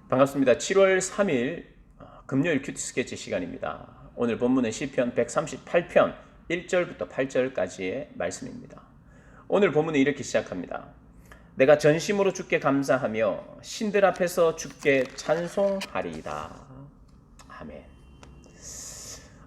반갑습니다. 7월 3일 금요일 큐티 스케치 시간입니다. 오늘 본문은 시편 138편 1절부터 8절까지의 말씀입니다. 오늘 본문은 이렇게 시작합니다. 내가 전심으로 주께 감사하며 신들 앞에서 주께 찬송하리이다. 아멘.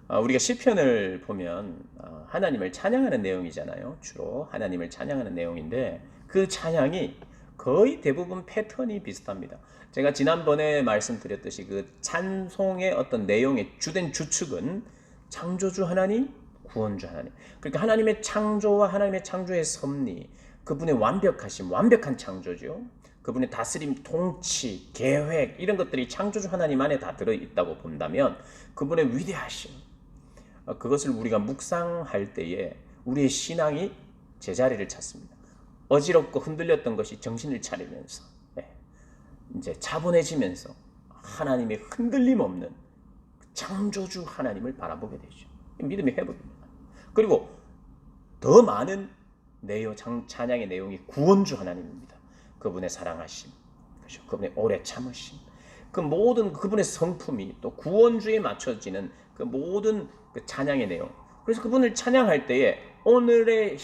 우리가 시편을 보면 하나님을 찬양하는 내용이잖아요. 주로 하나님을 찬양하는 내용인데 그 찬양이 거의 대부분 패턴이 비슷합니다. 제가 지난번에 말씀드렸듯이 그 찬송의 어떤 내용의 주된 주축은 창조주 하나님, 구원주 하나님. 그러니까 하나님의 창조와 하나님의 창조의 섭리, 그분의 완벽하심, 완벽한 창조죠. 그분의 다스림, 통치, 계획 이런 것들이 창조주 하나님 안에 다 들어있다고 본다면 그분의 위대하심, 그것을 우리가 묵상할 때에 우리의 신앙이 제자리를 찾습니다. 어지럽고 흔들렸던 것이 정신을 차리면서 이제 차분해지면서 하나님의 흔들림 없는 창조주 하나님을 바라보게 되죠. 믿음의 회복입니다. 그리고 더 많은 찬양의 내용이 구원주 하나님입니다. 그분의 사랑하심, 그분의 오래 참으심, 그 모든 그분의 성품이 또 구원주에 맞춰지는 그 모든 그 찬양의 내용. 그래서 그분을 찬양할 때에 오늘의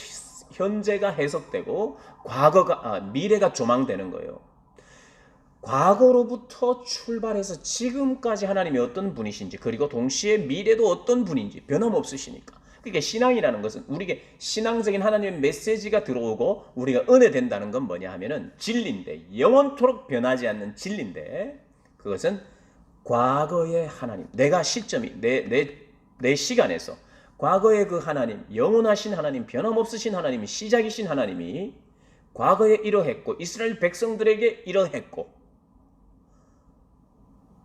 현재가 해석되고 미래가 조망되는 거예요. 과거로부터 출발해서 지금까지 하나님이 어떤 분이신지, 그리고 동시에 미래도 어떤 분인지 변함없으시니까. 그러니까 신앙이라는 것은 우리에게 신앙적인 하나님의 메시지가 들어오고 우리가 은혜된다는 건 뭐냐 하면은 진리인데, 영원토록 변하지 않는 진리인데, 그것은 과거의 하나님, 내가 시점이 내 시간에서 과거의 그 하나님, 영원하신 하나님, 변함없으신 하나님이, 시작이신 하나님이 과거에 이러했고 이스라엘 백성들에게 이러했고,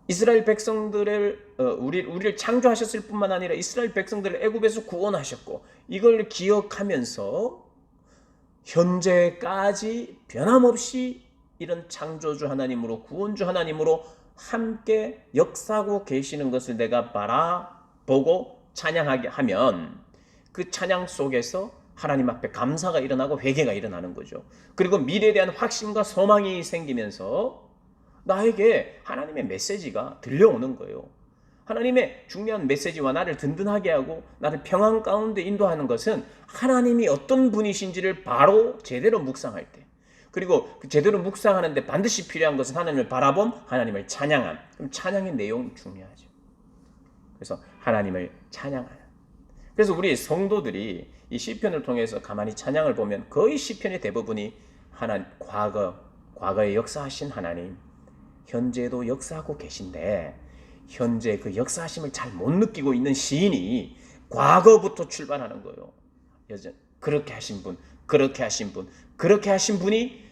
이스라엘 백성들을 우리를 창조하셨을 뿐만 아니라 이스라엘 백성들을 애굽에서 구원하셨고, 이걸 기억하면서 현재까지 변함없이 이런 창조주 하나님으로, 구원주 하나님으로 함께 역사하고 계시는 것을 내가 바라보고 찬양하게 하면 그 찬양 속에서 하나님 앞에 감사가 일어나고 회개가 일어나는 거죠. 그리고 미래에 대한 확신과 소망이 생기면서 나에게 하나님의 메시지가 들려오는 거예요. 하나님의 중요한 메시지와 나를 든든하게 하고 나를 평안 가운데 인도하는 것은 하나님이 어떤 분이신지를 바로 제대로 묵상할 때, 그리고 제대로 묵상하는데 반드시 필요한 것은 하나님을 바라봄, 하나님을 찬양함. 그럼 찬양의 내용이 중요하죠. 그래서 하나님을 찬양하는. 그래서 우리 성도들이 이 시편을 통해서 가만히 찬양을 보면 거의 시편의 대부분이 과거에 역사하신 하나님, 현재도 역사하고 계신데 현재 그 역사하심을 잘 못 느끼고 있는 시인이 과거부터 출발하는 거예요. 그렇게 하신 분, 그렇게 하신 분, 그렇게 하신 분이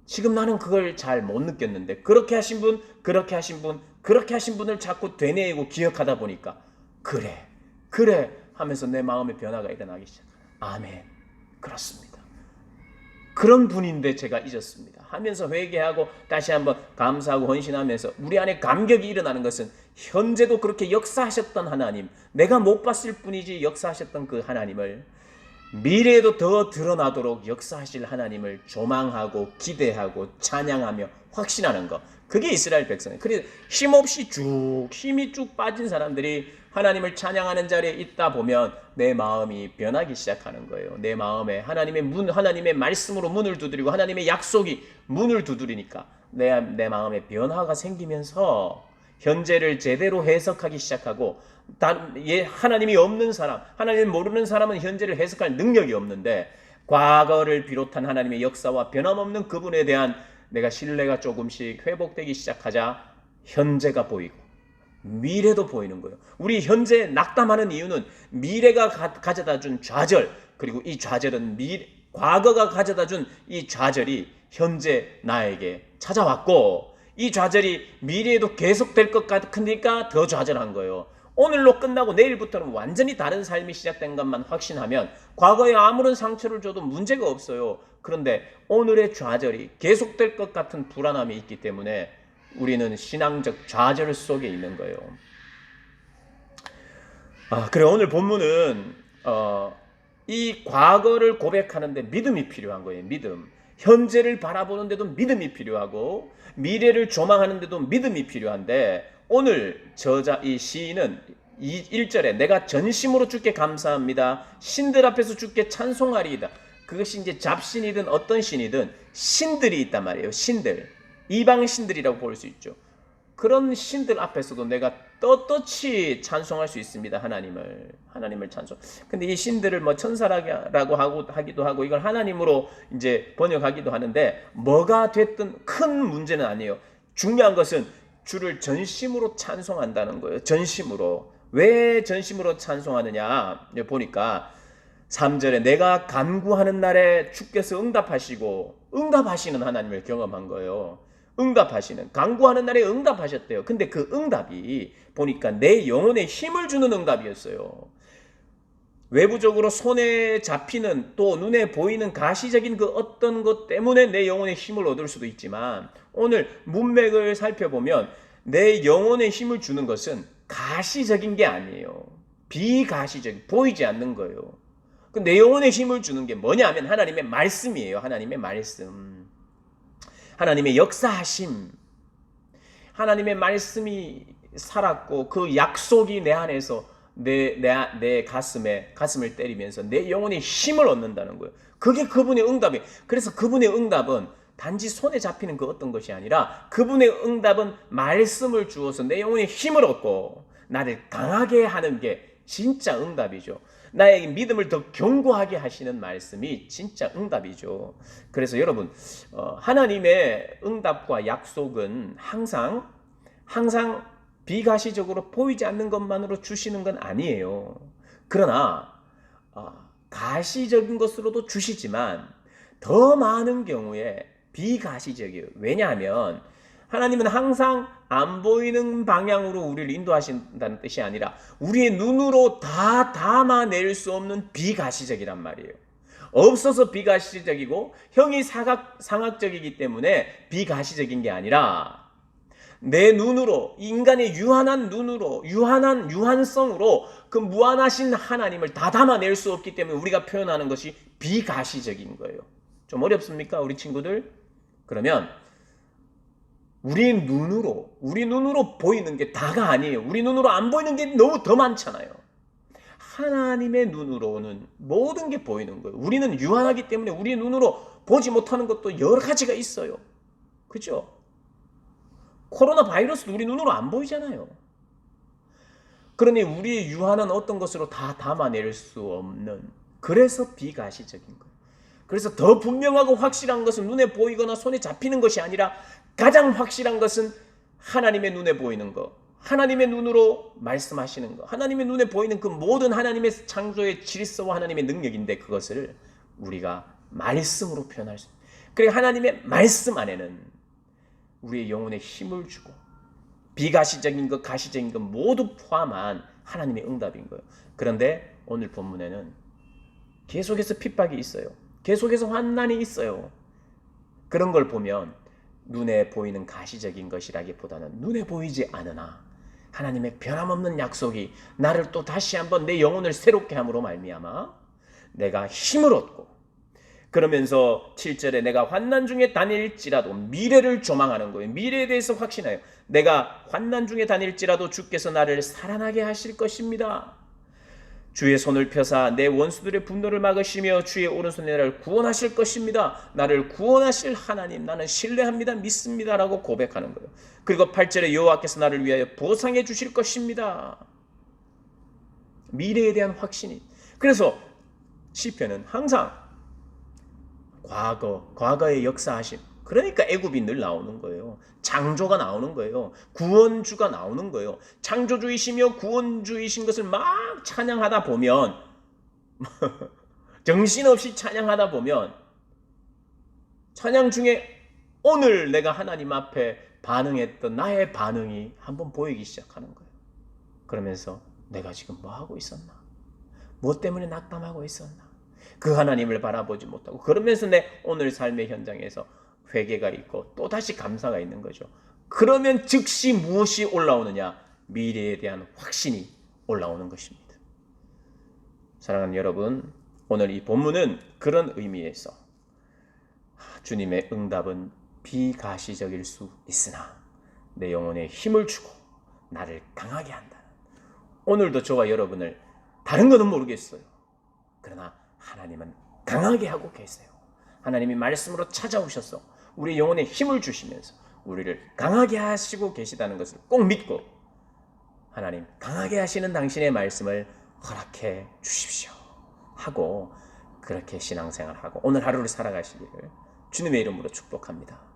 지금 나는 그걸 잘 못 느꼈는데 그렇게 하신 분, 그렇게 하신 분, 그렇게 하신 분을 자꾸 되뇌이고 기억하다 보니까 그래 하면서 내 마음의 변화가 일어나기 시작해요. 아멘, 그렇습니다. 그런 분인데 제가 잊었습니다 하면서 회개하고 다시 한번 감사하고 헌신하면서 우리 안에 감격이 일어나는 것은 현재도 그렇게 역사하셨던 하나님, 내가 못 봤을 뿐이지 역사하셨던 그 하나님을 미래에도 더 드러나도록 역사하실 하나님을 조망하고 기대하고 찬양하며 확신하는 것, 그게 이스라엘 백성이에요. 그래서 힘이 쭉 빠진 사람들이 하나님을 찬양하는 자리에 있다 보면 내 마음이 변하기 시작하는 거예요. 내 마음에 하나님의 말씀으로 문을 두드리고 하나님의 약속이 문을 두드리니까 내 마음에 변화가 생기면서 현재를 제대로 해석하기 시작하고, 하나님이 없는 사람, 하나님을 모르는 사람은 현재를 해석할 능력이 없는데 과거를 비롯한 하나님의 역사와 변함없는 그분에 대한 내가 신뢰가 조금씩 회복되기 시작하자 현재가 보이고 미래도 보이는 거예요. 우리 현재 낙담하는 이유는 미래가 가져다 준 좌절, 그리고 이 좌절은 과거가 가져다 준 이 좌절이 현재 나에게 찾아왔고, 이 좌절이 미래에도 계속될 것 같으니까 더 좌절한 거예요. 오늘로 끝나고 내일부터는 완전히 다른 삶이 시작된 것만 확신하면 과거에 아무런 상처를 줘도 문제가 없어요. 그런데 오늘의 좌절이 계속될 것 같은 불안함이 있기 때문에 우리는 신앙적 좌절 속에 있는 거예요. 그래, 오늘 본문은 이 과거를 고백하는데 믿음이 필요한 거예요. 믿음. 현재를 바라보는데도 믿음이 필요하고 미래를 조망하는데도 믿음이 필요한데, 오늘 이 시인은 1절에 내가 전심으로 주께 감사합니다. 신들 앞에서 주께 찬송하리이다. 그것이 이제 잡신이든 어떤 신이든 신들이 있단 말이에요. 신들. 이방 신들이라고 볼 수 있죠. 그런 신들 앞에서도 내가 떳떳이 찬송할 수 있습니다. 하나님을 찬송. 근데 이 신들을 뭐 천사라고 하기도 하고 이걸 하나님으로 이제 번역하기도 하는데, 뭐가 됐든 큰 문제는 아니에요. 중요한 것은 주를 전심으로 찬송한다는 거예요. 전심으로. 왜 전심으로 찬송하느냐 보니까 3절에 내가 간구하는 날에 주께서 응답하시는 하나님을 경험한 거예요. 간구하는 날에 응답하셨대요. 근데 그 응답이 보니까 내 영혼에 힘을 주는 응답이었어요. 외부적으로 손에 잡히는, 또 눈에 보이는 가시적인 그 어떤 것 때문에 내 영혼에 힘을 얻을 수도 있지만, 오늘 문맥을 살펴보면 내 영혼에 힘을 주는 것은 가시적인 게 아니에요. 비가시적인, 보이지 않는 거예요. 내 영혼에 힘을 주는 게 뭐냐면 하나님의 말씀이에요. 하나님의 말씀. 하나님의 역사하심. 하나님의 말씀이 살았고 그 약속이 내 안에서 내 가슴을 때리면서 내 영혼에 힘을 얻는다는 거예요. 그게 그분의 응답이에요. 그래서 그분의 응답은 단지 손에 잡히는 그 어떤 것이 아니라, 그분의 응답은 말씀을 주어서 내 영혼에 힘을 얻고 나를 강하게 하는 게 진짜 응답이죠. 나의 믿음을 더 견고하게 하시는 말씀이 진짜 응답이죠. 그래서 여러분, 하나님의 응답과 약속은 항상 비가시적으로 보이지 않는 것만으로 주시는 건 아니에요. 그러나 가시적인 것으로도 주시지만 더 많은 경우에 비가시적이에요. 왜냐하면 하나님은 항상 안 보이는 방향으로 우리를 인도하신다는 뜻이 아니라 우리의 눈으로 다 담아낼 수 없는 비가시적이란 말이에요. 없어서 비가시적이고 형이 상학적이기 때문에 비가시적인 게 아니라, 내 눈으로, 인간의 유한한 눈으로, 유한성으로 그 무한하신 하나님을 다 담아낼 수 없기 때문에 우리가 표현하는 것이 비가시적인 거예요. 좀 어렵습니까, 우리 친구들? 그러면 우리 눈으로 보이는 게 다가 아니에요. 우리 눈으로 안 보이는 게 너무 더 많잖아요. 하나님의 눈으로는 모든 게 보이는 거예요. 우리는 유한하기 때문에 우리 눈으로 보지 못하는 것도 여러 가지가 있어요. 그렇죠? 코로나 바이러스도 우리 눈으로 안 보이잖아요. 그러니 우리의 유한한 어떤 것으로 다 담아낼 수 없는, 그래서 비가시적인 거예요. 그래서 더 분명하고 확실한 것은 눈에 보이거나 손에 잡히는 것이 아니라, 가장 확실한 것은 하나님의 눈에 보이는 것, 하나님의 눈으로 말씀하시는 것, 하나님의 눈에 보이는 그 모든 하나님의 창조의 질서와 하나님의 능력인데, 그것을 우리가 말씀으로 표현할 수 있어요. 그러니까 하나님의 말씀 안에는 우리의 영혼에 힘을 주고 비가시적인 것, 가시적인 것 모두 포함한 하나님의 응답인 거예요. 그런데 오늘 본문에는 계속해서 핍박이 있어요. 계속해서 환난이 있어요. 그런 걸 보면 눈에 보이는 가시적인 것이라기보다는 눈에 보이지 않으나 하나님의 변함없는 약속이 나를 또 다시 한번 내 영혼을 새롭게 함으로 말미암아 내가 힘을 얻고, 그러면서 7절에 내가 환난 중에 다닐지라도, 미래를 조망하는 거예요. 미래에 대해서 확신해요. 내가 환난 중에 다닐지라도 주께서 나를 살아나게 하실 것입니다. 주의 손을 펴사 내 원수들의 분노를 막으시며 주의 오른손에 나를 구원하실 것입니다. 나를 구원하실 하나님 나는 신뢰합니다, 믿습니다 라고 고백하는 거예요. 그리고 8절에 여호와께서 나를 위하여 보상해 주실 것입니다. 미래에 대한 확신이. 그래서 시편은 항상 과거의 역사하심, 그러니까 애굽이 늘 나오는 거예요. 창조가 나오는 거예요. 구원주가 나오는 거예요. 창조주이시며 구원주이신 것을 막 찬양하다 보면 정신없이 찬양하다 보면 찬양 중에 오늘 내가 하나님 앞에 반응했던 나의 반응이 한번 보이기 시작하는 거예요. 그러면서 내가 지금 뭐 하고 있었나? 무엇 때문에 낙담하고 있었나? 그 하나님을 바라보지 못하고, 그러면서 내 오늘 삶의 현장에서 회개가 있고 또 다시 감사가 있는 거죠. 그러면 즉시 무엇이 올라오느냐? 미래에 대한 확신이 올라오는 것입니다. 사랑하는 여러분, 오늘 이 본문은 그런 의미에서 주님의 응답은 비가시적일 수 있으나 내 영혼에 힘을 주고 나를 강하게 한다. 오늘도 저와 여러분을 다른 것은 모르겠어요. 그러나 하나님은 강하게 하고 계세요. 하나님이 말씀으로 찾아오셔서 우리 영혼에 힘을 주시면서 우리를 강하게 하시고 계시다는 것을 꼭 믿고 하나님 강하게 하시는 당신의 말씀을 허락해 주십시오 하고 그렇게 신앙생활하고 오늘 하루를 살아가시기를 주님의 이름으로 축복합니다.